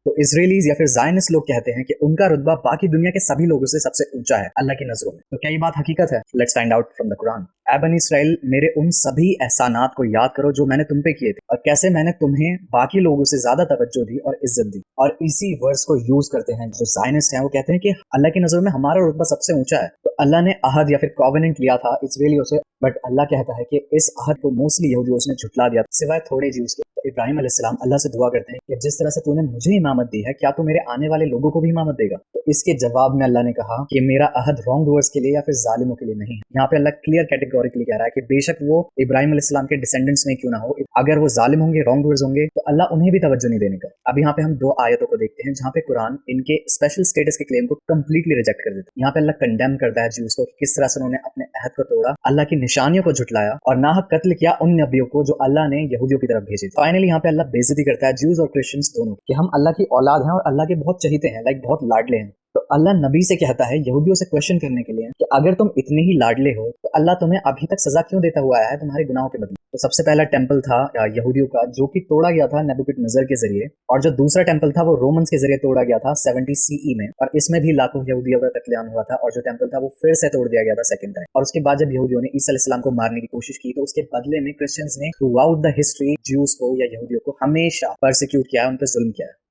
तो इजरायलीज या फिर ज़ायनिस्ट लोग कहते हैं कि उनका रुतबा बाकी दुनिया के सभी लोगों से सबसे ऊंचा है अल्लाह की नजरों में। तो क्या ये बात हकीकत है? Let's find out from the Quran. ऐ बनी इसराइल, मेरे उन सभी एहसानात को याद करो जो मैंने तुम पे किए थे, और कैसे मैंने तुम्हें बाकी लोगों से ज्यादा तवज्जो दी और इज्जत दी। और इसी वर्ड्स को यूज करते हैं जो ज़ायनिस्ट हैं, वो कहते हैं कि अल्लाह की नजरों में हमारा रुतबा सबसे ऊंचा है। तो अल्लाह ने अहद या फिर कॉवेनेंट लिया था इसराइलियों से, बट अल्लाह कहता है कि इस अहद को मोस्टली यहूदियों ने झुटला दिया सिवाय थोड़े जीव्स के। तो इब्राहिम अलैहिस्सलाम अल्लाह से दुआ करते हैं कि जिस तरह से तूने मुझे इमामत दी है, क्या तू मेरे आने वाले लोगों को भी इमामत देगा? तो इसके जवाब में अल्लाह ने कहा कि मेरा अहद रॉन्ग डूअर्स के लिए या फिर जालिमों के लिए नहीं है। यहाँ पे अल्लाह क्लियर कैटेगोरिकली कह रहा है कि बेशक वो इब्राहिम अलैहिस्सलाम के डिसेंडेंट्स में क्यों ना हो, अगर वो जालिम होंगे, रॉन्ग डूअर्स होंगे, तो अल्लाह उन्हें भी तवज्जो नहीं देने का। अब यहाँ पे हम दो आयतों को देखते हैं जहाँ पे कुरान इनके स्पेशल स्टेटस के क्लेम को कंप्लीटली रिजेक्ट कर देता है। यहाँ पे अल्लाह कंडेम करता है ज्यूज को कि किस तरह से उन्होंने अपने अहद को तोड़ा, अल्लाह की निशानियों को झुटलाया और नाहक कत्ल किया उन नबियों को जो अल्लाह ने यहूदियों की तरफ भेजे। फाइनली यहाँ पे अल्लाह बेइज्जती करता है ज्यूज और क्रिश्चियंस दोनों कि हम अल्लाह की औलाद हैं और अल्लाह के बहुत चहीते हैं, लाइक बहुत लाडले हैं। तो अल्लाह नबी से कहता है यहूदियों से क्वेश्चन करने के लिए कि अगर तुम इतने ही लाडले हो तो अल्लाह तुम्हें अभी तक सजा क्यों देता हुआ आया है तुम्हारे गुनाहों के बदले। तो सबसे पहला टेंपल था यहूदियों का जो कि तोड़ा गया था नेबुकदनेस्सर के जरिए, और जो दूसरा टेंपल था वो रोमन्स के जरिए तोड़ा गया था 70 सीई में, और इसमें भी लाखों यहूदियों का कत्लेआम हुआ था। और जो टेंपल था वो फिर से तोड़ दिया गया था सेकंड टाइम। और उसके बाद जब यहूदियों ने ईसा अलैहिस्सलाम को मारने की कोशिश की तो उसके बदले में क्रिश्चियंस ने through out the history Jews को या यहूदियों को हमेशा परसिक्यूट किया है, उन पर जुल्म किया है।